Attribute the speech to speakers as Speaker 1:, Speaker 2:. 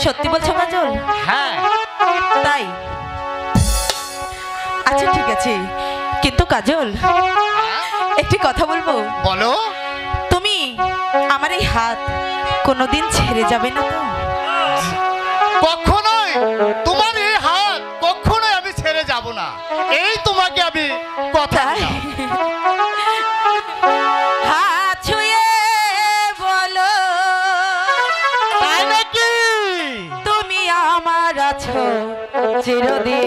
Speaker 1: সত্যি বলছো কাজল?
Speaker 2: হ্যাঁ।
Speaker 1: তাই? আচ্ছা ঠিক আছে, কিন্তু কাজল একটি কথা বলবো।
Speaker 2: বলো।
Speaker 1: তুমি আমার এই হাত কোনোদিন ছেড়ে যাবে না তো?
Speaker 2: কখনোই তোমার এই হাত কখনোই আমি ছেড়ে যাব না, এই তোমাকে আমি কথা দিলাম।
Speaker 1: হাত ছুঁয়ে বলো,
Speaker 2: তাই নাকি?
Speaker 1: তুমি আমার আছো চিরদিন।